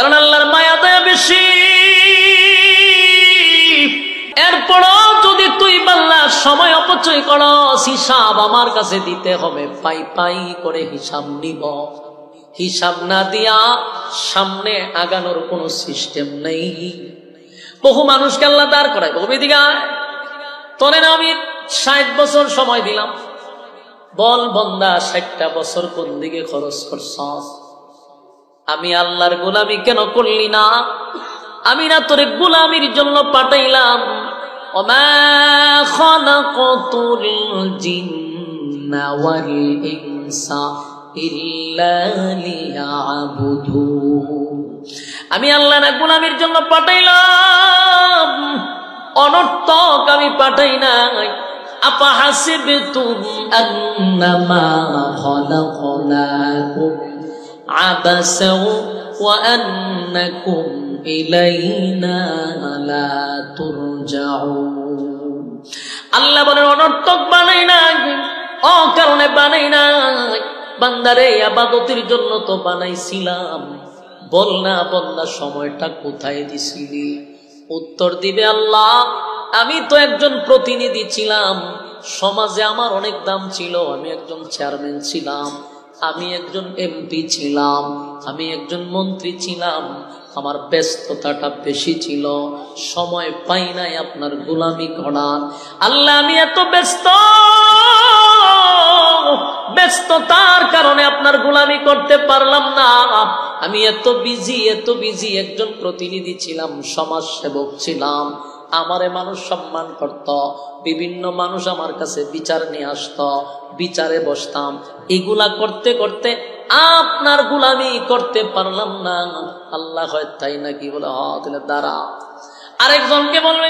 কারণ আল্লাহর মায়া দয়া বেশি। এরপরও যদি তুই বান্দা সময় অপচয় করস, হিসাব আমার কাছে দিতে হবে, পাই পাই করে হিসাব নিব। হিসাব না দিয়া সামনে আগানোর কোনো সিস্টেম নেই। বহু মানুষকে আল্লাহ দাঁড় করায়, বহু বিদিকা তোরে না আমি 60 বছর সময় দিলাম, বল বন্দা 60টা বছর কোন দিকে খরচ করছস? আমি আল্লাহর গোলামি কেন করলি না? আমি না তোরে গোলামির জন্য পাঠাইলাম। ওমা খালাকাতুল জিন্না ওয়াল ইনসা ইল্লা লিয়াবুদুন। আমি আল্লাহ না গোলামির জন্য পাঠাইলাম, অনর্থক আমি পাঠাই নাই। আপা হাসিবতুম আন্নামা খালাকনাকুম আবাসাও ওয়া আন্নাকুম ইলাইনা লা তুরজাউন। আল্লাহ বলেন অনর্থক বানাই নাই, অকারণে বানাই নাই। বান্দারে ইবাদতের জন্য তো বানাইছিলাম। বল না বন্দা সময়টা কোথায় দিছিলি? উত্তর দিবে আল্লাহ, আমি তো একজন প্রতিনিধি ছিলাম, সমাজে আমার অনেক দাম ছিল, আমি একজন চেয়ারম্যান ছিলাম, আমি একজন এমপি ছিলাম, আমি একজন মন্ত্রী ছিলাম, আমার ব্যস্ততাটা বেশি ছিল, সময় পাই নাই আপনার গোলামি করার। আল্লাহ আমি এত ব্যস্ততার কারণে আপনার গোলামি করতে পারলাম না। আমি এত বিজি একজন প্রতিনিধি ছিলাম, সমাজ সেবক ছিলাম, আমারে মানুষ সম্মান করত, বিভিন্ন মানুষ আমার কাছে বিচার নিয়ে আসত, বিচারে বসতাম। এগুলা করতে করতে আপনার গোলামি করতে পারলাম না। আল্লাহ হয় তাই নাকি? বলে তাহলে দাঁড়া। আরেকজনকে বলবে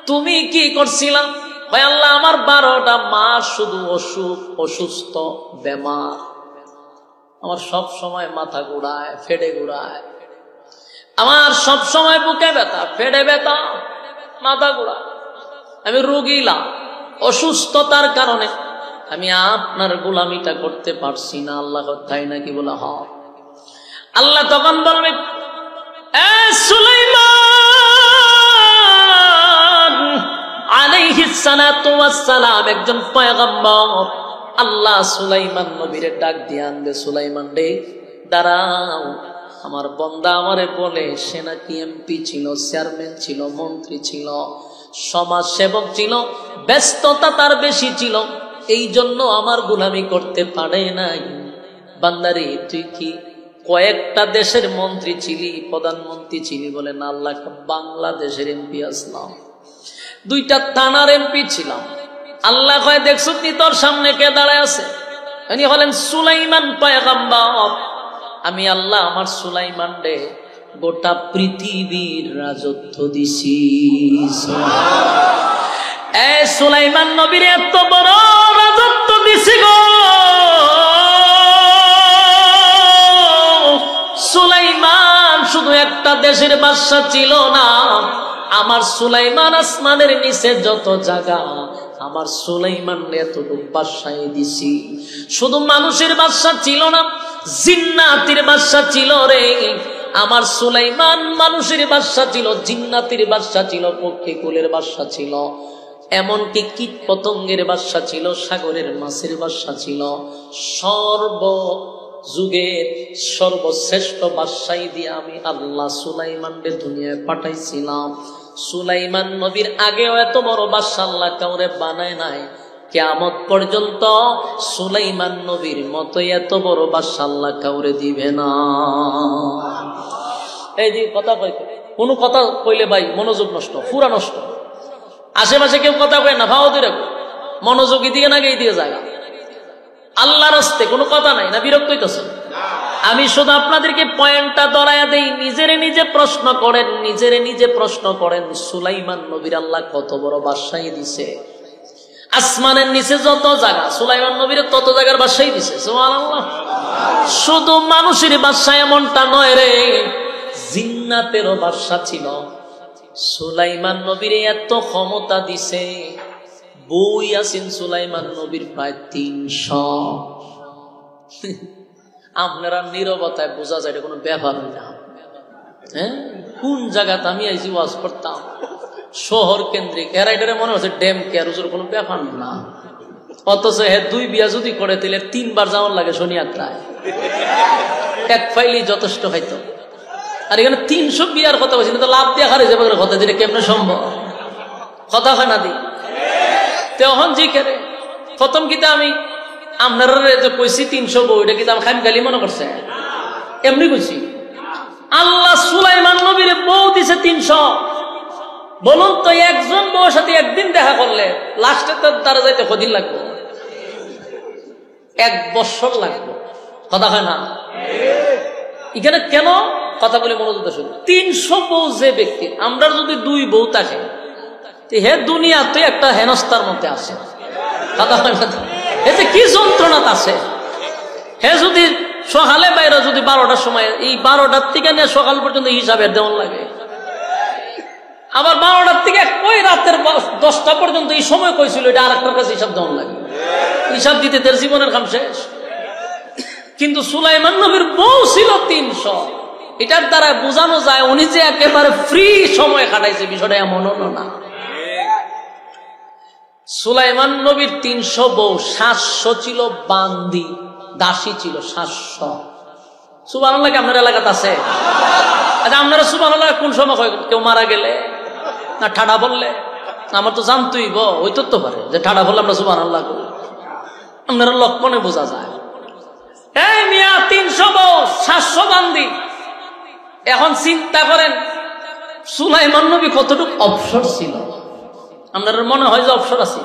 তুমি কি করছিলাম? ভাই আল্লাহ আমার 12টা মাস শুধু অসুস্থ বেমার, আমার সব সময় মাথা ঘুরায়, ফেডে ঘুরায়, আমার সব সময় বুকে ব্যথা, ফেডে ব্যথা, মাথা ঘুরায়, আমি রোগীলাম। অসুস্থতার কারণে আমি আপনার গোলামিটা করতে পারছি না। আল্লাহ তাই নাকি? বলা হয়। আল্লাহ তখন বলবে এ সুলাইমান আলাইহিস সালাতু ওয়াস সালাম, একজন পয়গম্বর। আল্লাহ সুলাইমান নবীরে ডাক দিয়ে আনবে, সুলাইমান রে দাঁড়াও, আমার বন্দা আমারে বলে সে নাকি এমপি ছিল, চেয়ারম্যান ছিল, মন্ত্রী ছিল, সমাজ সেবক ছিল, ব্যস্ততা তার বেশি ছিল, এই জন্য আমার গোলামি করতে পারে নাই। বান্দারে তুই কি কয়েকটা দেশের মন্ত্রী ছিলি, প্রধানমন্ত্রী ছিলি? বলে না আল্লাহ, বাংলাদেশের এমপি আসলাম, 2টা থানার এমপি ছিলাম। আল্লাহ কয় দেখছো নি তোর সামনে কে দাঁড়ায় আছে? উনি হলেন সুলাইমান পয়গম্বর। আমি আল্লাহ আমার সুলাইমান রে গোটা পৃথিবীর রাজত্ব দিছি। এ সুলাইমান নবীর এত বড় রাজত্ব দিছি গো। সুলাইমান শুধু একটা দেশের বাদশা ছিল না, আমার সুলাইমান আসমানের নিচে যত জায়গা, আমার সুলাইমান এতটুকু বাদশাই দিছি। শুধু মানুষের বাদশা ছিল না, জিন্নাতের বাদশা ছিল রে। আমার সুলাইমান মানুষের বাদশা ছিল, জিন্নাতের বাদশা ছিল, পক্ষী কুলের বাদশা ছিল, এমনকি কীট পতঙ্গের বাদশা ছিল, সাগরের মাছের বাদশা ছিল। সর্বযুগের সর্বশ্রেষ্ঠ বাদশাই দিয়ে আমি আল্লাহ সুলাইমানকে দুনিয়ায় পাঠাইছিলাম। সুলাইমান নবীর আগেও এত বড় বাদশা আল্লাহ কাউরে বানায় নাই। কিয়ামত পর্যন্ত সুলাইমান নবীর মতো এত বড় বাদশা আল্লাহ কাউরে দিবে না। এই যে কথা কই, কোনো কথা কইলে ভাই মনোযোগ নষ্ট, পুরা নষ্ট। আশেপাশে কেউ কথা কয় না, ভাও দিয়ে মনোযোগী দিয়ে না গিয়ে দিয়ে যায়। আল্লাহর হস্তে কোনো কথা নাই না, বিরক্ত হইতেছে? আমি শুধু আপনাদেরকে পয়েন্টটা ধরায়া দেই, নিজে প্রশ্ন করেন সুলাইমান নবীর আল্লাহ কত বড় বাদশাহী দিছে। আসমানের নিচে যত জায়গা, সুলাইমান নবীর তত জায়গার বাদশাহী দিছে। সুবহানাল্লাহ। শুধু মানুষের বাদশা এমনটা নয় রে, জিন্নাতেরও বাদশা ছিল। সুলাইমান নবীর এত ক্ষমতা দিছে, বই আছেন সুলাইমান নবীর প্রায় 300। আপনারা নীরবতায় বোঝা যায় এটা কোনো ব্যাপার না। হ্যাঁ, কোন জায়গাতে আমি আইসি ওয়াজ করতাম, শহর কেন্দ্রিক। এরা এটারে মনে হচ্ছে ড্যাম কেয়ার কোনো ব্যাপার না। অথচ হ্যাঁ 2 বিয়া যদি করে দিলে 3 বার যাওয়ার লাগে শনি আত্রায়, এক ফাইলেই যথেষ্ট হয়তো। আর এখানে 300 বিয়ার কথা বলছি না, তো লাভ দিয়ে হারে যাবে কথা দিলে কেমনে সম্ভব? কথা হয় না দি তখন জি কেরে প্রথম কিতা আমি আপনার যে কইছি 300 বউ, এটা কিন্তু আমি খাম গালি মনে করছে, এমনি কইছি। আল্লাহ সুলাইমান নবীর বউ দিছে 300। বলুন তো একজন বউর সাথে একদিন দেখা করলে লাস্টে তার দ্বারা যাইতে কদিন লাগবে? 1 বছর লাগবে। কথা হয় না? এখানে কেন কথা বলে মনোযোগ শুধু 300 বউ যে ব্যক্তি, আমরা যদি 2 বউ থাকে হে দুনিয়াতে একটা হেনস্তার মধ্যে আছে। কথা হয় না? এতে কি যন্ত্রণা আছে। হে যদি সকালে বাইরে যদি 12টার সময়, এই 12টার থেকে নিয়ে সকাল পর্যন্ত হিসাবের দেওয়ান লাগে, আবার 12টার থেকে ওই রাতের 10টা পর্যন্ত এই সময় কইছিল, এটা আরেকটার কাছে হিসাব দেওয়ান লাগে। হিসাব দিতে তার জীবনের কাম শেষ। কিন্তু সুলাইমান নবীর বউ ছিল 300। এটার দ্বারা বোঝানো যায় উনি যে একেবারে ফ্রি সময় কাটাইছে, বিষয়টা এমন না। সুলাইমান নবীর 300 বউ, 700 ছিল বান্দি, দাসী ছিল 700। সুবহানাল্লাহ কি আপনার এলাকাতে আছে? আচ্ছা আপনারা সুবহানাল্লাহ কোন সময় হয়? কেউ মারা গেলে না ঠাডা বললে? আমার তো জানতেই হইতো তো পারে যে ঠাডা বললে আমরা সুবহানাল্লাহ করি, আপনারা লক্ষণে বোঝা যায়। এই মিয়া 300 বউ 700 বান্দি। এখন চিন্তা করেন সুলাইমান নবী কতটুকু অবসর ছিল। আপনার মনে হয় যে অবসর আছে?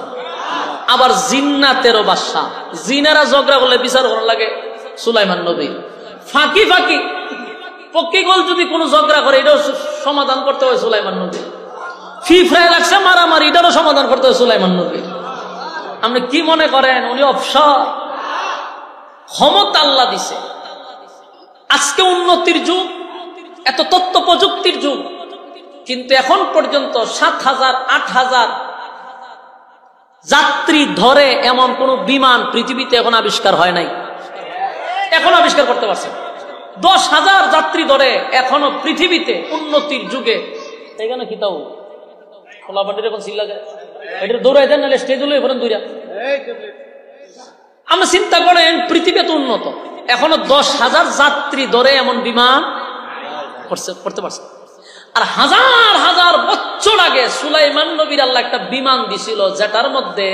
আবার জিন্নাতেরও বাদশা, জিনেরা ঝগড়া করলে বিচার করার লাগে সুলাইমান নবী। ফাঁকি ফাঁকি পক্ষীগল যদি কোনো ঝগড়া করে এটাও সমাধান করতে হয় সুলাইমান নবী। ফিফরায় লাগছে মারামারি, এটারও সমাধান করতে হয় সুলাইমান নবী। আপনি কি মনে করেন উনি অবসর? ক্ষমতা আল্লাহ দিছে। আজকে উন্নতির যুগ, এত তথ্য প্রযুক্তির যুগ, কিন্তু এখন পর্যন্ত 7,000 8,000 যাত্রী ধরে এমন কোন বিমান পৃথিবীতে এখন আবিষ্কার হয় নাই। এখন আবিষ্কার করতে পারছে 10,000 যাত্রী ধরে এখনো পৃথিবীতে উন্নতির যুগে। এখানে কি তাও খোলাপাটির এখন চিল্লা যায়, এটা দৌড়াই দেন নাহলে স্টেজ হলো এবার দূরা। আমরা চিন্তা করেন পৃথিবী তো উন্নত, এখনো 10,000 যাত্রী ধরে এমন বিমান করতে পারছে। আর হাজার হাজার বছর আগে সুলাইমান নবীর আল্লাহ একটা বিমান দিছিল, যেটার মধ্যে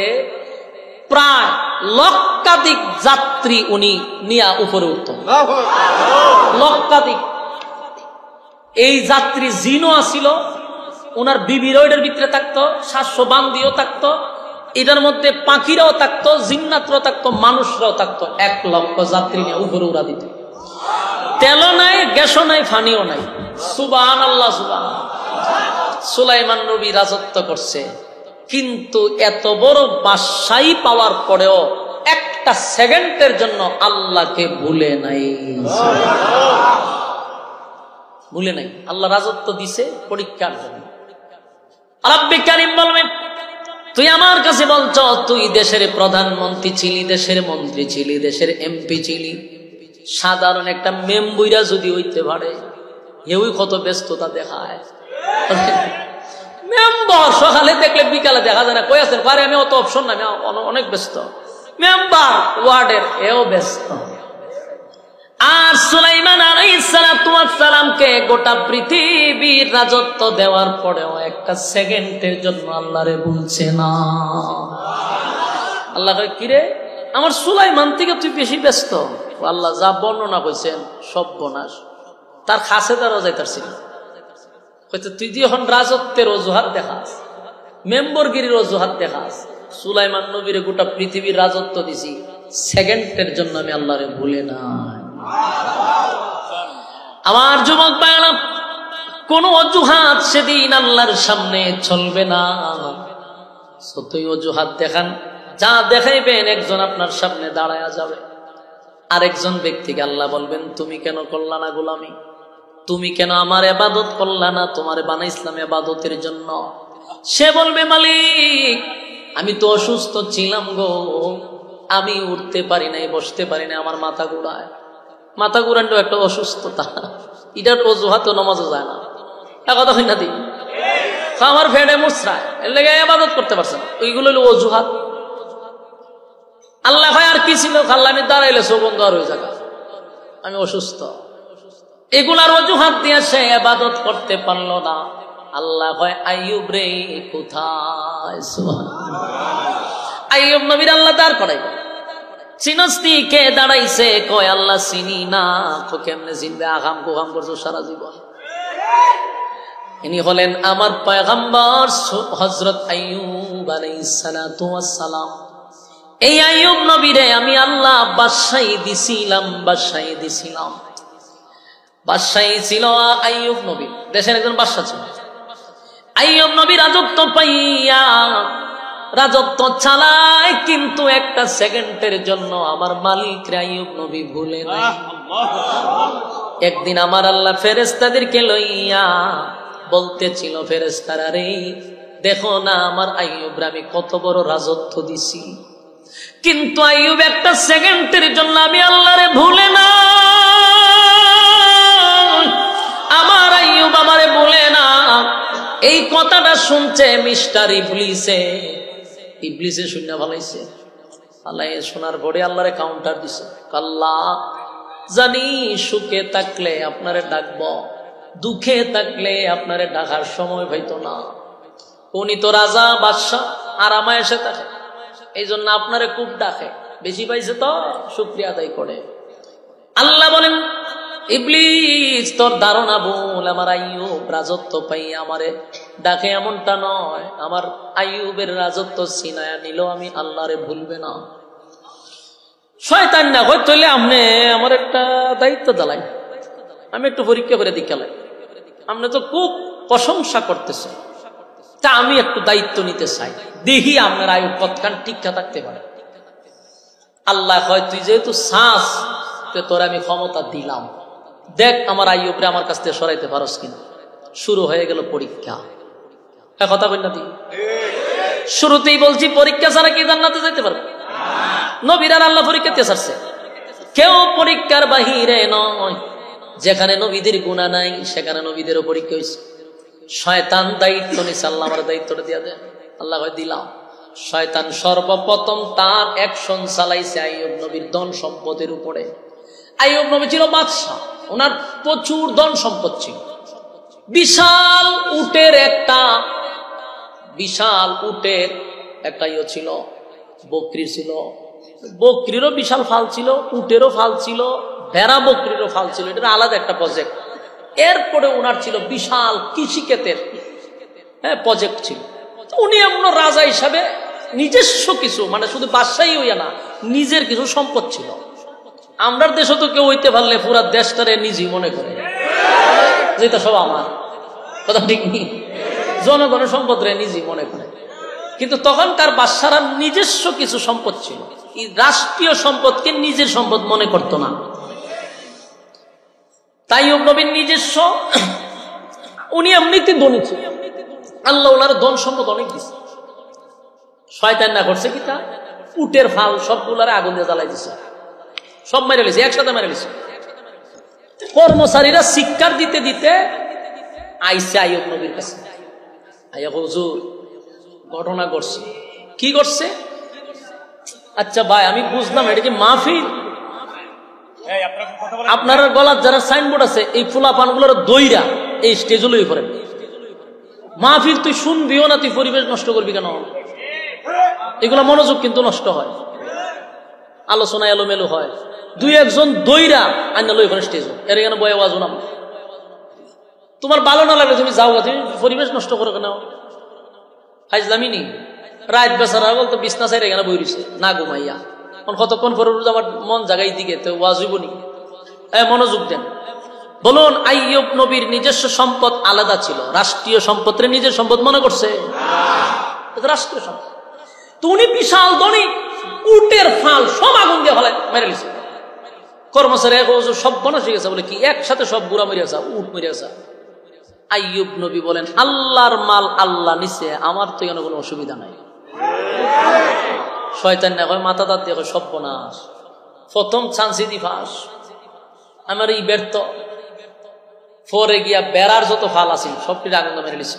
প্রায় লক্ষাধিক যাত্রী উনি নিয়ে উপরে উঠত। লক্ষাধিক। এই যাত্রী জিনও আসিল, ওনার বিবিরও এটার ভিতরে থাকতো, 700 বান্দিও থাকতো, এটার মধ্যে পাখিরাও থাকতো, জিন্নাতরাও থাকতো, মানুষরাও থাকতো। 1 লক্ষ যাত্রী নিয়ে উপরে উড়া দিত। তেলও নাই, গ্যাসও নাই, ফানিও নাই। সুবহানাল্লাহ সুবহানাল্লাহ। সুলাইমান নবী রাজত্ব করছে, কিন্তু এত বড় বাদশাহী পাওয়ার পরেও একটা সেকেন্ডের জন্য আল্লাহকে ভুলে নাই। ভুলে নাই। আল্লাহ রাজত্ব দিছে পরীক্ষার জন্য। রাব্বি কারীম বলবেন, তুই আমার কাছে বলছ তুই দেশের প্রধানমন্ত্রী ছিলি, দেশের মন্ত্রী ছিলি, দেশের এমপি ছিলি, সাধারণ একটা মেম্বুইরা যদি হইতে পারে, ওই কত ব্যস্ততা দেখায়। মেম্বার সকালে দেখলে বিকালে দেখা যায় না, কই আছেন? পারে আমি অত অপশন না, আমি অনেক ব্যস্ত। মেম্বার ওয়ার্ডের এও ব্যস্ত। আর সুলাইমান আলাইহিস সালামকে গোটা পৃথিবীর রাজত্ব দেওয়ার পরেও একটা সেকেন্ডের জন্য আল্লাহরে ভুলছে না। আল্লাহ কয়, কিরে আমার সুলাইমান থেকে তুই বেশি ব্যস্ত? আল্লাহ যা বর্ণনা কইছেন সব বনাস। তার কাছে তারও যাইতারছিল, হয়তো তুই যে এখন রাজত্বের অজুহাত দেখাস, মেম্বরগিরির অজুহাত দেখাস, সুলাইমান নবীরে গোটা পৃথিবীর রাজত্ব দিছি, সেকেন্ডের জন্য আমি আল্লাহরে ভুলে নাই। আমার যুবক ভাইরা, কোন অজুহাত সেদিন আল্লাহর সামনে চলবে না। যতই অজুহাত দেখান, যা দেখাইবেন একজন আপনার সামনে দাঁড়ায়া যাবে, আরেকজন ব্যক্তিকে আল্লাহ বলবেন, তুমি কেন করলা না গোলামি? তুমি কেন আমার ইবাদত করলা না? তোমার বানাইছিলাম ইবাদতের জন্য। সে বলবে, মালিক আমি তো অসুস্থ ছিলাম গো, আমি উঠতে পারি নাই, বসতে পারি না, আমার মাথা ঘুরায়। মাথা ঘুরানো একটা অসুস্থতা। এটার অজুহাত নামাজও যায় না, কথা হয় না দিই আমার ফেডে মুসরায় এর লেগে ইবাদত করতে পারছে না, ওইগুলো হলো অজুহাত। আল্লাহ ভাই আর কি ছিল, খাল্লা আমি দাঁড়াইলে সৌবন্ধ আর ওই জায়গা আমি অসুস্থ, এগুলার অজুহাত দিয়ে সে ইবাদত করতে পারলো না। আল্লাহ কয় আইয়ুব রে কোথায়? আইয়ুব নবীর আল্লাহ দাঁড় করাই, চিনস্তি কে দাঁড়াইছে? কয় আল্লাহ চিনি না। তো কেমনে চিনবে? আগাম গোগাম করছো সারা জীবন। ইনি হলেন আমার পয়গম্বর হযরত আইয়ুব আলাইহিস সালাতু ওয়াস সালাম। এই আইয়ুব নবীরে আমি আল্লাহ বাদশাহী দিছিলাম, বাদশাহী দিছিলাম। বাদশাহী ছিল আইয়ুব নবী, দেশের একজন বাদশা ছিল। আইয়ুব নবী রাজত্ব পাইয়া রাজত্ব চালায়, কিন্তু একটা সেকেন্ডের জন্য আমার মালিক আইয়ুব নবী ভুলে নাই। একদিন আমার আল্লাহ ফেরেশতাদেরকে লইয়া বলতেছিল, ফেরেশতারা রে দেখো না আমার আইয়ুবরে আমি কত বড় রাজত্ব দিছি, কিন্তু আইয়ুব একটা সেকেন্ডের জন্য আমি আল্লাহরে ভুলে না। আমার আইয়ুব আমারে ভুলে না। এই কথাটা শুনছে মিস্টার ইবলিসে, ইবলিসে শুনে ভালাইছে। আল্লাহ শোনার পরে আল্লাহরে কাউন্টার দিছে, আল্লাহ জানি সুখে থাকলে আপনারে ডাকব, দুঃখে থাকলে আপনারে ডাকার সময় হইতো না। উনি তো রাজা বাদশা আরামায় এসে থাকে, এই জন্য আপনারে খুব ডাকে, বেশি পাইছে তো শুকরিয়া আদায় করে। আল্লাহ বলেন ইবলিস তোর ধারণা ভুল, আমার আইয়ুব রাজত্ব পাই আমারে ডাকে এমনটা নয়, আমার আইয়ুবের রাজত্ব ছিনায়া নিল আমি আল্লাহরে ভুলবে না। শয়তান না হয় তাহলে আপনি আমার একটা দায়িত্ব দালাই, আমি একটু পরীক্ষা করে দিকালাই, আপনি তো খুব প্রশংসা করতেছেন, তা আমি একটু দায়িত্ব নিতে চাই, দেখি আপনার আয়ু কতখান টিকা থাকতে পারে। আল্লাহ হয় তুই যেহেতু শ্বাস তোর আমি ক্ষমতা দিলাম, দেখ আমার আইয়ুবরে আমার কাছ থেকে সরাইতে পারস কিনা। শুরু হয়ে গেল পরীক্ষা, কথা বল না? শুরুতেই বলছি পরীক্ষা ছাড়া কি জান্নাতে যেতে পারবে? নবীরা আল্লাহ পরীক্ষাতে ছাড়ছে, কেউ পরীক্ষার বাহিরে নয়। যেখানে নবীদের গুনাহ নাই সেখানে নবীদেরও পরীক্ষা হয়েছে। শয়তান দায়িত্ব নিছে, আল্লাহ আমার দায়িত্বটা দিয়ে দেন। আল্লাহ হয় দিলাম। শয়তান সর্বপ্রথম তার অ্যাকশন চালাইছে আইয়ুব নবীর ধন সম্পদের উপরে। আইয়ুব নবী ছিল বাদশা, ওনার প্রচুর ধন সম্পদ ছিল। বিশাল উটের একটা ইয়ে ছিল, বকরি ছিল, বকরিরও বিশাল ফাল ছিল, উটেরও ফাল ছিল, ভেড়া বকরিরও ফাল ছিল, এটা আলাদা একটা প্রজেক্ট। এরপরে ওনার ছিল বিশাল কৃষিক্ষেতের প্রজেক্ট ছিল। উনি এমন রাজা হিসাবে নিজস্ব কিছু, মানে শুধু বাদশাহী হইয়া না, নিজের কিছু সম্পদ ছিল। আমরা দেশে তো কেউ হইতে পারলে পুরা দেশটারে নিজেই মনে করে যেটা সব আমার, কথা ঠিক নেই, জনগণের সম্পদ রে নিজেই মনে করে। কিন্তু তখনকার বাদশারা নিজস্ব কিছু সম্পদ ছিল, এই রাষ্ট্রীয় সম্পদকে নিজের সম্পদ মনে করতো না। তাই নবীর নিজস্ব, উনি এমনিতে ধনী ছিল, আল্লাহ ওনার ধন সম্পদ অনেক দিচ্ছে। শয়তান না করছে কি তা উটের ফাল সবগুলারে আগুন দিয়ে জ্বালাই দিছে, সব মেরে লিছে, একসাথে মেরে লিছে। কর্মচারীরা শিক্ষার দিতে দিতে আইসে আইয়ুব নবীর কাছে, আইয়া হুজুর ঘটনা ঘটছে। কি ঘটছে? আচ্ছা ভাই আমি বুঝলাম এটা কি মাহফিল? আপনার গলার যারা সাইনবোর্ড আছে এই ফুলা পানগুলোর দইরা এই স্টেজে লই পড়েন। মাহফিল তুই শুনবিও না, তুই পরিবেশ নষ্ট করবি কেন? এগুলো মনোযোগ কিন্তু নষ্ট হয়, আলোচনা এলোমেলো হয়। দুই একজন দইরা আইনা লই পড়েন স্টেজে, এর এখানে বয়ে আওয়াজ নাম। তোমার ভালো না লাগলে তুমি যাও, তুমি পরিবেশ নষ্ট করো কেন? ফাইজলামি নি, রাত বেচারা বলতো বিছনা চাই এখানে বই রয়েছে না ঘুমাইয়া, কতক্ষণ পরে আমার মন জাগাই দিকে তো ওয়াজ হইব নি? মনোযোগ দেন। বলুন আইয়ুব নবীর নিজস্ব সম্পদ আলাদা ছিল, রাষ্ট্রীয় সম্পদের নিজের সম্পদ মনে করছে? রাষ্ট্রীয় সম্পদ। তো উনি বিশাল ধনী, উটের ফাল সব আগুন দিয়ে ফেলে মেরে লিছে। কর্মচারী সব বনস হয়ে গেছে, বলে কি একসাথে সব বুড়া মরিয়াছে, উট মরিয়াছে। আইয়ুব নবী বলেন আল্লাহর মাল আল্লাহ নিছে, আমার তো এখানে কোনো অসুবিধা নাই। শয়তান না হয় মাথা দাঁত দিয়ে সব বনাস, প্রথম চান্সি দি ফাঁস, আমার এই ব্যর্থ। পরে গিয়া বেড়ার যত ফাল আছে সবটি আগুন মেরে নিছে।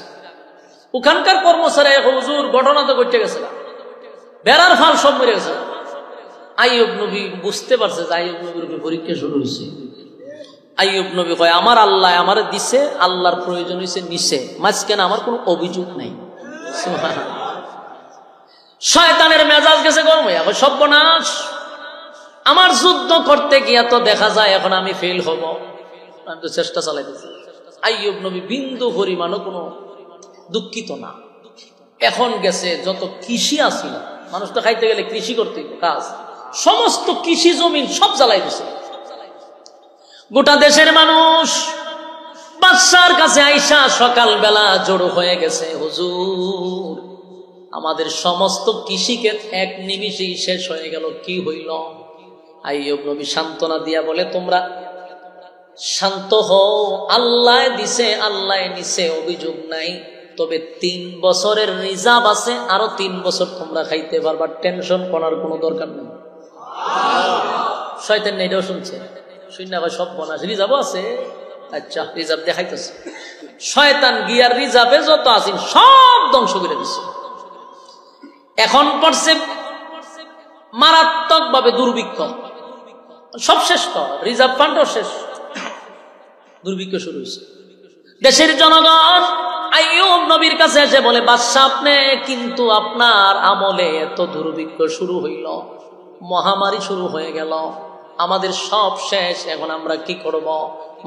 ওখানকার কর্মচারী হুজুর ঘটনা তো ঘটে গেছে, বেড়ার ফাল সব মরে গেছে। আইয়ুব নবী বুঝতে পারছে যে আইয়ুব নবীর উপর পরীক্ষা শুরু হয়েছে। আইয়ুব নবী কয় আমার আল্লাহ আমারে দিছে, আল্লাহর প্রয়োজন হয়েছে নিছে, মাঝখানে আমার কোনো অভিযোগ নাই। শয়তানের মেজাজ গেছে গরম হইয়া, সর্বনাশ, আমার যুদ্ধ করতে গিয়া তো দেখা যায় এখন আমি ফেল হব, আমি তো চেষ্টা চালাইতেছি। আইয়ুব নবী বিন্দু পরিমাণও কোনো দুঃখিত না। এখন গেছে যত কৃষি আছিল, মানুষ তো খাইতে গেলে কৃষি করতে কাজ, সমস্ত কৃষি জমিন সব জ্বালাই দিছে। গোটা দেশের মানুষ বাদশার কাছে আইসা সকালবেলা জড়ো হয়ে গেছে, হুজুর আমাদের সমস্ত কৃষিকে এক নিমিষেই শেষ হয়ে গেল, কি হইল? আইয়ুব নবী সান্ত্বনা দিয়া বলে, তোমরা শান্ত হও, আল্লাহ দিছে আল্লাহ নিছে, অভিযোগ নাই, তবে 3 বছরের রিজার্ভ আছে, আরো 3 বছর তোমরা খাইতে পারবা, টেনশন করার কোনো দরকার নেই। শয়তান এটাও শুনছে, শুনে আবার সব বনাস রিজার্ভ আছে, আচ্ছা রিজার্ভ দেখাইতেছে। শয়তান গিয়ার রিজার্ভে যত আছে সব ধ্বংস করে দিচ্ছে। এখন পড়ছে মারাত্মক ভাবে দুর্ভিক্ষ, সব শেষ, তো রিজার্ভ ফান্ডও শেষ, দুর্ভিক্ষ শুরু হয়েছে। দেশের জনগণ আইয়ুব নবীর কাছে এসে বলে, বাদশা আপনি কিন্তু আপনার আমলে এত দুর্ভিক্ষ শুরু হইল, মহামারী শুরু হয়ে গেল, আমাদের সব শেষ, এখন আমরা কি করব?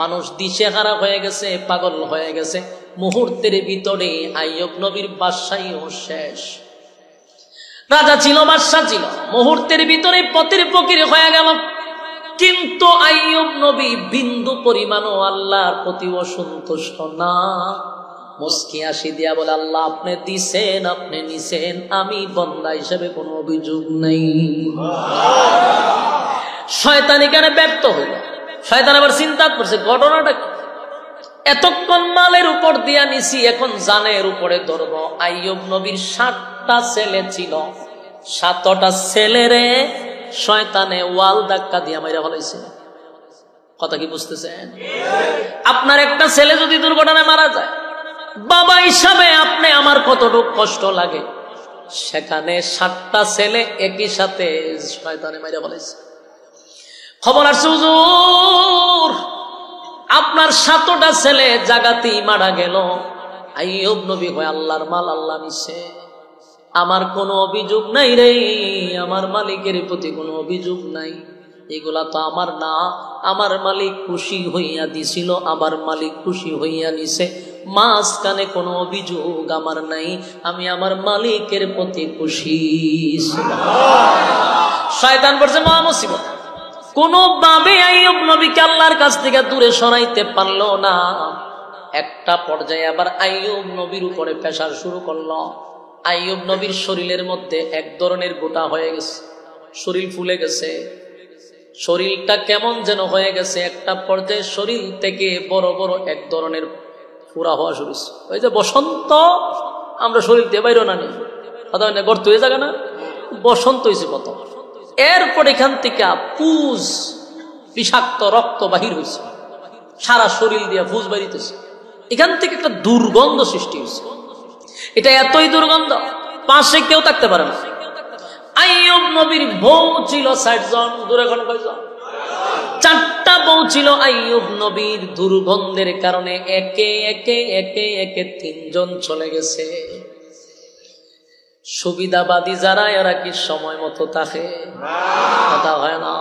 মানুষ দিশেহারা হয়ে গেছে, পাগল হয়ে গেছে। মুহূর্তের ভিতরে আইয়ুব নবীর বাদশাহীও শেষ। রাজা ছিল, বাদশা ছিল, মুহূর্তের ভিতরে পথের ফকির হয়ে গেল। কিন্তু আইয়ুব নবী বিন্দু পরিমাণও আল্লাহর প্রতি অসন্তুষ্ট না। মুস্কি হাসি দিয়া বলে, আল্লাহ আপনি দিছেন, আপনি নিছেন, আমি বান্দা হিসেবে কোনো অভিযোগ নাই। শয়তান এখানে ব্যর্থ হইল। শয়তান আবার চিন্তা করছে ঘটনাটা কি, এতক্ষণ মালের উপর দিয়া নিছি, এখন জানের উপরে ধরবো। আইয়ুব নবীর 7টা ছেলে ছিল, 7টা ছেলেরে শয়তানে ওয়াল ধাক্কা দিয়া মাইরা ফেলাইছে। কথা কি বুঝতেছেন? আপনার একটা ছেলে যদি দুর্ঘটনায় মারা যায়, বাবা হিসাবে আপনি আমার কতটুকু কষ্ট লাগে, সেখানে 7টা ছেলে একই সাথে শয়তানে মাইরা ফেলাইছে। খবর আসছে হুজুর আপনার 7টা ছেলে জাগাতেই মারা গেল। আইয়ুব নবী কয়, আল্লাহর মাল আল্লাহ নিছে, আমার কোনো অভিযোগ নাই রে, আমার মালিকের প্রতি কোনো অভিযোগ নাই, এগুলা তো আমার না, আমার মালিক খুশি হইয়া দিছিল, আমার মালিক খুশি হইয়া নিছে, মাঝখানে কোনো অভিযোগ আমার নাই, আমি আমার মালিকের প্রতি খুশি। শয়তান বলছে মহা মুসিবত, কোনোভাবে আইয়ুব নবীকে আল্লাহর কাছ থেকে দূরে সরাইতে পারলো না। একটা পর্যায়ে আবার আইয়ুব নবীর উপরে প্রেসার শুরু করলো। আইয়ুব নবীর শরীরের মধ্যে এক ধরনের গোটা হয়ে গেছে, শরীর ফুলে গেছে, শরীরটা কেমন যেন হয়ে গেছে। একটা পর্যায়ে শরীর থেকে বড় বড় এক ধরনের পুরা হওয়া শুরু হয়েছে। ওই যে বসন্ত আমরা শরীর দিয়ে বাইরে না নিই, গর্ত হয়ে যাবে না, বসন্ত হয়েছে কত। এরপর এখান থেকে পুজ বিষাক্ত রক্ত বাহির হয়েছে, সারা শরীর দিয়ে পুজ বাড়িতেছে, এখান থেকে একটা দুর্গন্ধ সৃষ্টি হয়েছে। এটা এতই দুর্গন্ধ পাশে কেউ থাকতে পারে না। আইয়ুব নবীর বউ ছিল 60 জন, দূরে কোন কয়জন? 4টা বউ ছিল আইয়ুব নবীর। দুর্গন্ধের কারণে একে একে একে একে 3 জন চলে গেছে। সুবিধাবাদী যারা, এরা কি সময় মতো থাকে? কথা হয় না।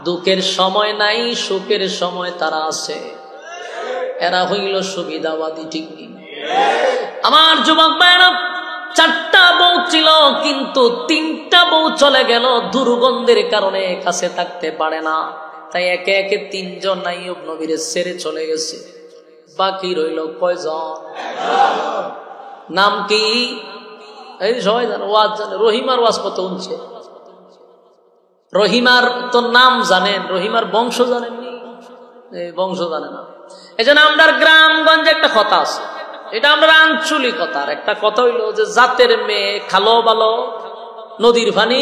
দুঃখের সময় নাই, সুখের সময় তারা আছে, এরা হইল সুবিধাবাদী। ঠিক নেই আমার যুবক ভাইরা? 4টা বউ ছিল, কিন্তু 3টা বউ চলে গেল দুর্গন্ধের কারণে, কাছে থাকতে পারে না, তাই একে একে 3 জন আইয়ুব নবীর ছেড়ে চলে গেছে। বাকি রইল কয়জন? নাম কি? এই সবাই জানে, ওয়াজ জানে। রহিমার ওয়াজ কত উনছে, রহিমার তো নাম জানেন, রহিমার বংশ জানেননি? এই বংশ জানে না। এই জন্য আমরা গ্রামগঞ্জে একটা কথা আছে, এটা আমরা আঞ্চলিকতার একটা কথা হইলো যে জাতের মেয়ে খালো ভালো, নদীর পানি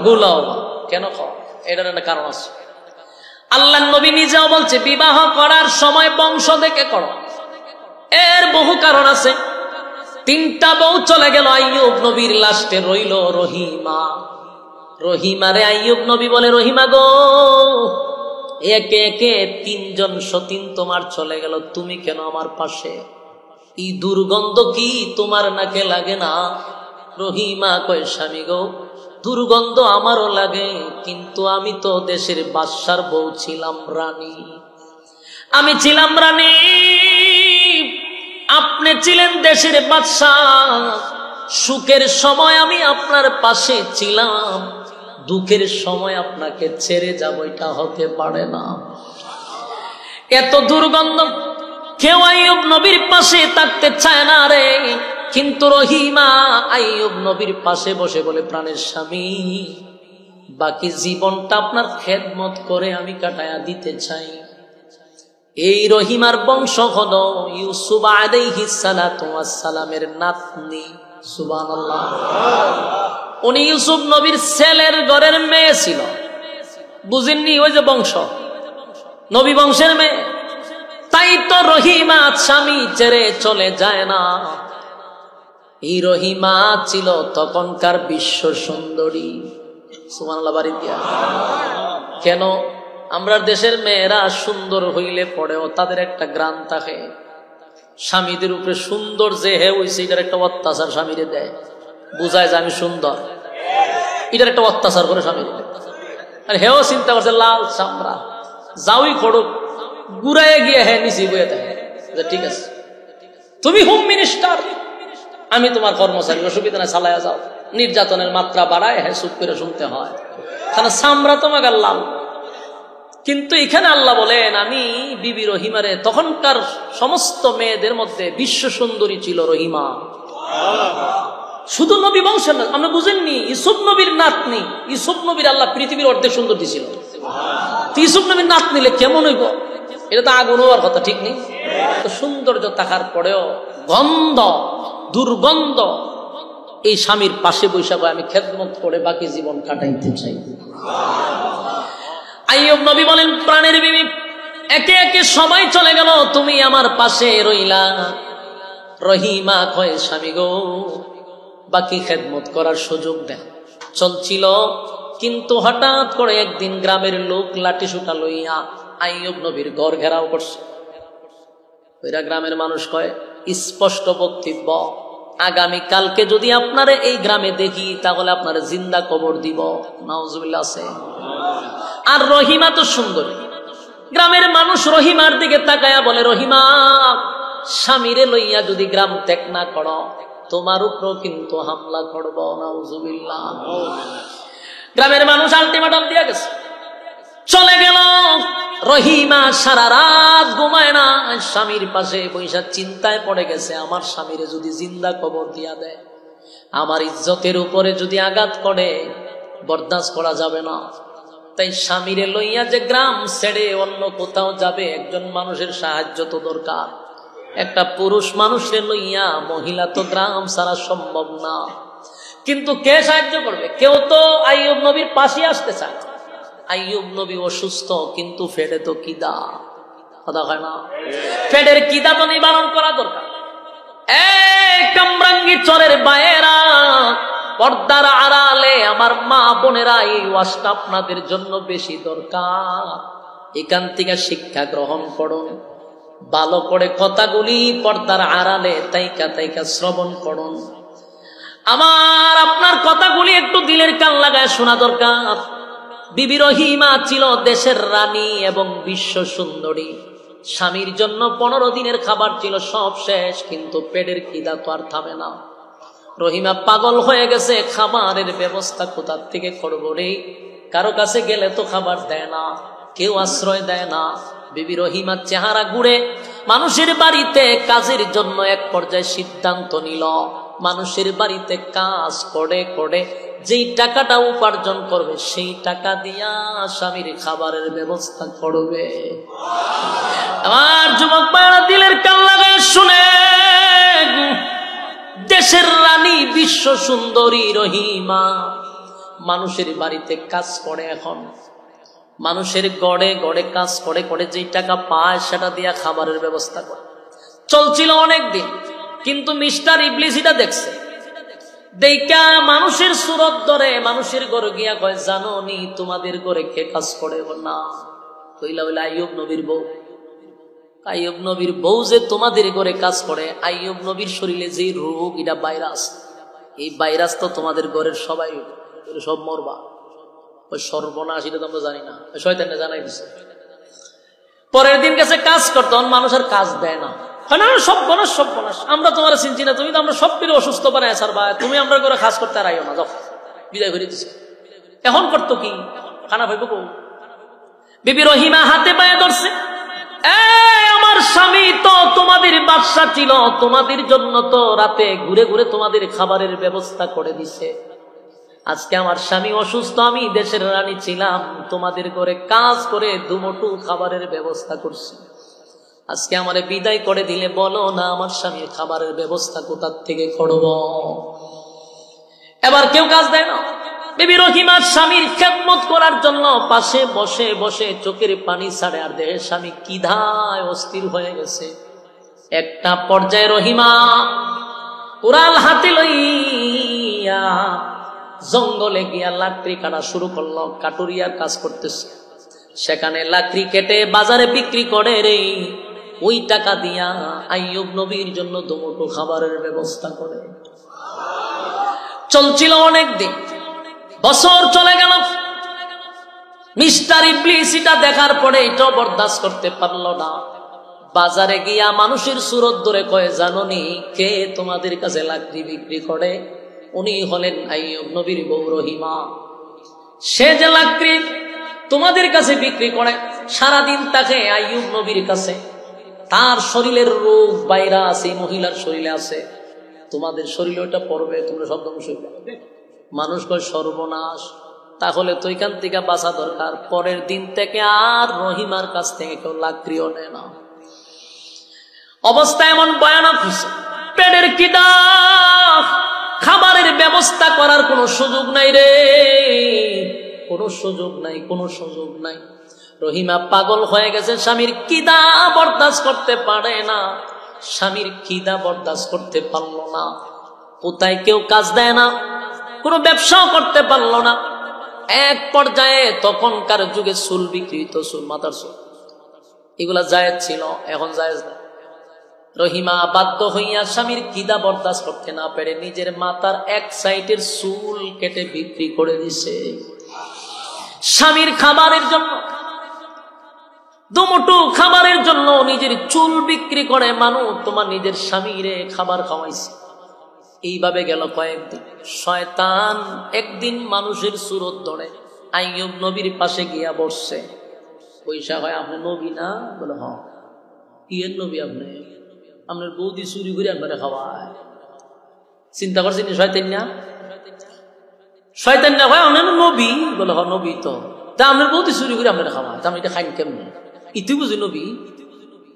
গুলাও। কেন খাও? এটার একটা কারণ আছে। আল্লাহ নবী নিজেও বলছে বিবাহ করার সময় বংশ দেখে করো। এর বহু কারণ আছে। 3টা বউ চলে গেল, আইয়ুব নবীর লাস্টে রইল রহিমা। রহিমারে আইয়ুব নবী বলে, রহিমা গো, একে একে 3 জন সতীন তোমার চলে গেল, তুমি কেন আমার পাশে? এই দুর্গন্ধ কি তোমার নাকে লাগে না? রহিমা কয়, স্বামী গো, দুর্গন্ধ আমারও লাগে, কিন্তু আমি তো দেশের বাদশার বউ ছিলাম, রানী। আমি ছিলাম রানী, আপনি ছিলেন দেশের বাদশাহ। সুখের সময় আমি আপনার পাশে ছিলাম, দুঃখের সময় আপনাকে ছেড়ে যাব, এটা হতে পারে না। এত দুর্গন্ধ, কেউ আইয়ুব নবীর পাশে থাকতে চায় না রে। কিন্তু রহিমা আইয়ুব নবীর পাশে বসে বলে, প্রাণের স্বামী, বাকি জীবনটা আপনার খেদমত করে আমি কাটায়া দিতে চাই। এই রহিমার বংশ হলো ইউসুফ আলাইহিস সালাতু ওয়াস সালামের নাতনি। সুবহানাল্লাহ। উনি ইউসুফ নবীর ছেলের ঘরের মেয়ে ছিল, বুঝেননি? ওই যে বংশ, নবী বংশের মেয়ে। তাই তো রহিমা স্বামী ছেড়ে চলে যায় না। এই রহিমা ছিল তখনকার বিশ্ব সুন্দরী। সুবহানাল্লাহ বাড়ি দিয়া। কেন? আমরা দেশের মেয়েরা সুন্দর হইলে পড়েও তাদের একটা গ্রাম থাকে, স্বামীদের উপরে সুন্দর যে হে হইছে এটার একটা অত্যাচার স্বামীরে দেয়, বুঝায় যে আমি সুন্দর, এটার একটা অত্যাচার করে স্বামীরে দেয়। আর হেও চিন্তা করছে লাল চামড়া, যাওই খড়ক, গুড়ায় গিয়ে হে নিচে বয়ে থাকে, ঠিক আছে তুমি হোম মিনিস্টার, আমি তোমার কর্মচারী, অসুবিধা নাই, চালায়া যাও। নির্যাতনের মাত্রা বাড়ায়, হ্যাঁ চুপ করে শুনতে হয়, কারণ চামড়া তোমাকে লাল। কিন্তু এখানে আল্লাহ বলেন, আমি বিবি রহিমারে, তখনকার সমস্ত মেয়েদের মধ্যে বিশ্ব সুন্দরী ছিল রহিমা। শুধু নবী বংশের না, আমরা বুঝেননি, ইউসুফ নবীর নাতনি। ইউসুফ নবীর আল্লাহ পৃথিবীর অর্ধেক সুন্দর দিছিল, ইউসুফ নবীর নাত নিলে কেমন হইব? এটা তো আগুন হওয়ার কথা, ঠিক নেই? তো সৌন্দর্য থাকার পরেও গন্ধ, দুর্গন্ধ। এই স্বামীর পাশে বৈশাখ আমি খেদমত করে বাকি জীবন কাটাইতে চাই। আইয়ুব নবী বলেন, প্রাণের বিবি, একে একে সবাই চলে গেল, তুমি আমার পাশে রইলা। রহিমা কয়, স্বামী গো, বাকি খেদমত করার সুযোগ দেন। চলছিল, কিন্তু হঠাৎ করে একদিন গ্রামের লোক লাঠি সুটা লইয়া আইয়ুব নবীর ঘর ঘেরাও করছে। ওইরা গ্রামের মানুষ কয়, স্পষ্ট বক্তব্য, আগামী কালকে যদি আপনারে এই গ্রামে দেখি তাহলে আপনারে জিন্দা কবর দিব। নাউজুবিল্লাহ আছে। আর রহিমা তো সুন্দরী, গ্রামের মানুষ রহিমার দিকে তাকায়া বলে, রহিমা, স্বামীরে লইয়া যদি গ্রাম ত্যাগ না করো, তোমার উপরও কিন্তু হামলা করব। নাউজুবিল্লাহ। গ্রামের মানুষ আলটিমেটাম দিয়ে গেছে, চলে গেল। রহিমা সারা রাত ঘুমায় না, স্বামীর পাশে বৈশা চিন্তায় পড়ে গেছে, আমার স্বামীরে যদি জিন্দা কবর দিয়া দেয়, আমার ইজ্জতের উপরে যদি আঘাত করে, বরদাস্ত করা যাবে না। তাই স্বামীরে লইয়া যে গ্রাম ছেড়ে অন্য কোথাও যাবে, একজন মানুষের সাহায্য তো দরকার। একটা পুরুষ মানুষের লইয়া মহিলা তো গ্রাম ছাড়া সম্ভব না। কিন্তু কে সাহায্য করবে? কেউ তো আইয়ুব নবীর পাশে আসতে চায়। আইয়ুব নবী অসুস্থ, কিন্তু ফেডে তো কিদা, কথা হয় না? ফেডের কিদা তো নিবারণ করা দরকার। এই কামরাঙ্গি চরের বায়েরা, পর্দার আড়ালে আমার মা বোনেরা, এই ওয়াজটা আপনাদের জন্য বেশি দরকার। এখান থেকে শিক্ষা গ্রহণ করুন, ভালো করে কথাগুলি পর্দার আড়ালে তাইকা তাইকা শ্রবণ করুন। আমার আপনার কথাগুলি একটু দিলের কান লাগায় শোনা দরকার। বিবি রহিমা ছিল দেশের রানী এবং বিশ্ব সুন্দরী। স্বামীর জন্য 15 দিনের খাবার ছিল, সব শেষ, কিন্তু পেটের খিদা তো আর থামে না। রহিমা পাগল হয়ে গেছে, খাবারের ব্যবস্থা কোথার থেকে করবো রে? কারো কাছে গেলে তো খাবার দেয় না, কেউ আশ্রয় দেয় না। বিবি রহিমার চেহারা ঘুরে মানুষের বাড়িতে কাজের জন্য এক পর্যায়ে সিদ্ধান্ত নিল, মানুষের বাড়িতে কাজ করে করে যেই টাকাটা উপার্জন করবে, সেই টাকা দিয়া স্বামীর খাবারের ব্যবস্থা করবে। আমার যুবক ভাইরা দিলের কান লাগায় শুনে, দেশের রানী বিশ্ব সুন্দরী রহিমা মানুষের বাড়িতে কাজ করে। এখন মানুষের গড়ে গড়ে কাজ করে করে যেই টাকা পায় সেটা দিয়ে খাবারের ব্যবস্থা করে। চলছিল অনেক দিন, কিন্তু মিস্টার ইবলিস এটা দেখছে, দেখা মানুষের সুরত ধরে মানুষের ঘরে গিয়া কয়, জানো নি তোমাদের ঘরে কে কাজ করে? না, কইলা হইলা আইয়ুব নবীর বউ। আইয়ুব নবীর বউ যে তোমাদের ঘরে কাজ করে, আইয়ুব নবীর শরীরে যে রোগ, এটা ভাইরাস, এই ভাইরাস তো তোমাদের ঘরের সবাই সব মরবা। ওই সর্বনাশ, এটা তো আমরা জানি না, শয়তানে জানাই দিছে। পরের দিন কাছে কাজ করতো, মানুষ আর কাজ দেয় না, হয় না সর্বনাশ সর্বনাশ, আমরা তোমার চিনছি না, তুমি তো আমরা সব পেরে অসুস্থ বানায় স্যার ভাই, তুমি আমরা করে কাজ করতে আর আইও না, যাও বিদায় করে দিছে। এখন করতো কি, খানা ভাইব বউ। বিবি রহিমা হাতে পায়ে ধরছে, আমার স্বামী তো তোমাদের বাদশা ছিল, তোমাদের জন্য তো রাতে ঘুরে ঘুরে তোমাদের খাবারের ব্যবস্থা করে দিছে। আজকে আমার স্বামী অসুস্থ, আমি দেশের রানী ছিলাম, তোমাদের ঘরে কাজ করে দুমুঠো খাবারের ব্যবস্থা করছি। আজকে আমারে বিদায় করে দিলে বলো না আমার স্বামীর খাবারের ব্যবস্থা কোথার থেকে করব? এবার কেউ কাজ দেয় না। বিবি রহিমার স্বামীর খেদমত করার জন্য পাশে বসে বসে চোখের পানি ছাড়ে, আর দেহের স্বামী কিধায় অস্থির হয়ে গেছে। একটা পর্যায়ে রহিমা উড়াল হাতে লইয়া জঙ্গলে গিয়া লাকড়ি কাটা শুরু করলো, কাটুরিয়ার কাজ করতেছে। সেখানে লাকড়ি কেটে বাজারে বিক্রি করে রে, ওই টাকা দিয়া আইয়ুব নবীর জন্য দুমুঠো খাবারের ব্যবস্থা করে। চলছিল অনেক দিন, বছর চলে গেল। মিস্টার ইবলিস এটা দেখার পরে এটাও বরদাস্ত করতে পারলো না। বাজারে গিয়া মানুষের সুরত ধরে কয়ে, জানোনি কে তোমাদের কাছে লাকড়ি বিক্রি করে? উনি হলেন আইয়ুব নবীর বউ রহিমা। সে যে লাকড়ি তোমাদের কাছে বিক্রি করে, সারাদিন তাকে আইয়ুব নবীর কাছে, তার শরীরের রোগ ভাইরাস এই মহিলার শরীরে আছে, তোমাদের শরীরে ওটা পড়বে, তোমরা সব ধ্বংস হইবে। মানুষ কয় সর্বনাশ, তাহলে তো এখান থেকে বাঁচা দরকার। পরের দিন থেকে আর রহিমার কাছ থেকে কেউ লাকড়িও নেয় না। অবস্থা এমন ভয়ানক হয়েছে, পেটের খিদা, খাবারের ব্যবস্থা করার কোনো সুযোগ নাই রে, কোনো সুযোগ নাই, কোনো সুযোগ নাই। রহিমা পাগল হয়ে গেছে, স্বামীর খিদা বরদাস্ত করতে পারে না, স্বামীর খিদা বরদাস্ত করতে পারলো না। কোথায় কেউ কাজ দেয় না, কোনো ব্যবসাও করতে পারলো না। এক পর্যায়ে তখনকার যুগে চুল বিক্রি হইতো, চুল, মাথার চুল, এগুলা জায়েজ ছিল, এখন জায়েজ না। রহিমা বাধ্য হইয়া স্বামীর খিদা বরদাস্ত করতে না পেরে নিজের মাথার এক সাইডের চুল কেটে বিক্রি করে দিছে স্বামীর খাবারের জন্য। দুমুঠো খাবারের জন্য নিজের চুল বিক্রি করে মানুষ তোমার নিজের স্বামীরে খাবার খাওয়াইছে। এইভাবে গেল কয়েকদিন। শয়তান একদিন মানুষের সুরত ধরে আইয়ুব নবীর পাশে গিয়া বসছে। পয়সা হয়, আপনি নবী না? বলে হ। কি এর নবী আপনি? আপনার বৌদি চুরি করে আপনারা খাওয়ায়। চিন্তা করছেন শয়তান না? শয়তান না ভাই, আপনার নবী? বলে হ নবী তো। তা আপনার বৌদি চুরি করে আপনারা খাওয়ায়, তা আমি এটা খাইন কেমনি? ইতি বুঝি নবী?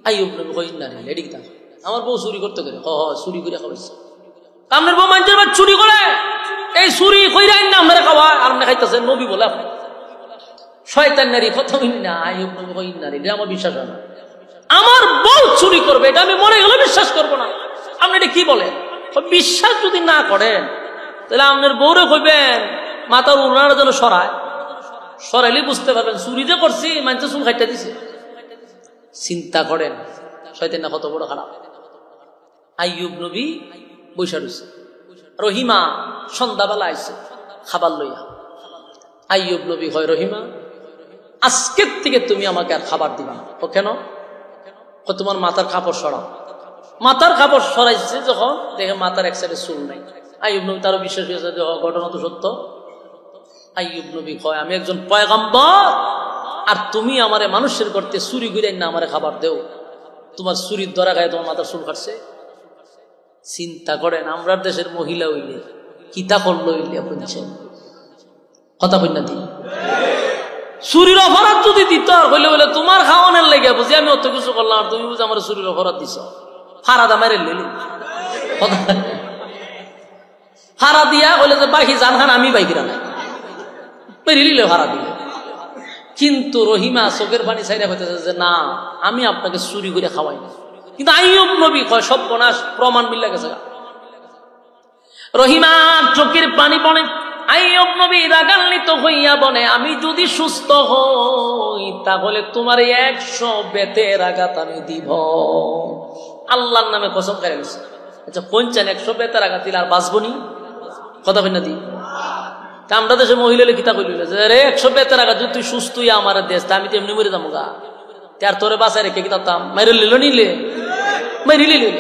আইয়ুব নবী হইন না, এদিকে তা আমার বউ চুরি করতে গেলে হ চুরি করে খাওয়াইছে। আপনার বউ মানুষের বাদ চুরি করে, এই চুরি কইরা না আপনারা খাওয়ায়, আর আপনি খাইতেছেন নবী বলে আপনি। শয়তান নারী কথা হইন না, আইয়ুব নবী হইন না, এটা আমার বিশ্বাস হয় না। আমার বউ চুরি করবে এটা আমি মনে গেলে বিশ্বাস করবো না। আপনি এটা কি বলেন? বিশ্বাস যদি না করেন তাহলে আপনার বউরে কইবেন মাথার উড়ানোর জন্য সরায়, সরাইলে বুঝতে পারবেন চুরি যে করছি, মানুষের চুল খাইটা দিছে। চিন্তা করেন শয়তান না কত বড় খারাপ। আইয়ুব নবী বৈশা রয়েছে, রহিমা সন্ধ্যাবেলা আইছে খাবার লইয়া। আইয়ুব নবী হয়, রহিমা আজকের থেকে তুমি আমাকে আর খাবার দিবা না। ও কেন? তোমার মাথার কাপড় সরাও। মাথার কাপড় সরাইছে যখন দেখে মাথার এক সাইডে চুল নাই। আইয়ুব নবী তারও বিশ্বাস হয়েছে যে ঘটনা তো সত্য। আইয়ুব নবী কয়, আমি একজন পয়গম্বর, আর তুমি আমারে মানুষের করতে চুরি করে না আমারে খাবার দেও, তোমার চুরির ধরা খায় তোমার মাথার চুল কাটছে। চিন্তা করেন আমরা দেশের মহিলা হইলে কিতা করলো হইলে বুঝছেন কথা বল না দি চুরির অপরাধ যদি দিত হইলে বলে তোমার খাওয়ানোর লেগে বুঝি আমি অত কিছু করলাম, আর তুমি বুঝি আমার চুরির অপরাধ দিছ। ফারাদা মেরে লিলি ফারা দিয়া হইলে যে বাকি জানখান আমি বাইকিরা নাই মেরে লিলে ফারা দিলে কিন্তু রহিমা চোখের পানি ছাইরা হইতেছে যে না, আমি আপনাকে চুরি করে খাওয়াই না। কিন্তু আইয়ুব নবী কয় সর্বনাশ, প্রমাণ মিল্লা গেছে। রহিমার চোখের পানি পড়ে। আইয়ুব নবী রাগান্বিত হইয়া বলে, আমি যদি সুস্থ হই তাহলে তোমার 100 বেতের আঘাত আমি দিব। আল্লাহর নামে কসম করে গেছে। আচ্ছা পঞ্চান 100 বেতের আঘাত দিলে আর বাঁচবনি? কথা বলি না দি আমরা দেশে মহিলা কিতা কইল যে রে 100 বেতের আঘাত যদি তুই সুস্থ হইয়া আমার দেশ, তা আমি তো এমনি মরে যাবো গা, তার তোরে বাঁচায় রেখে কিতাম মাইরে লিল নিলে মাইরে লিলে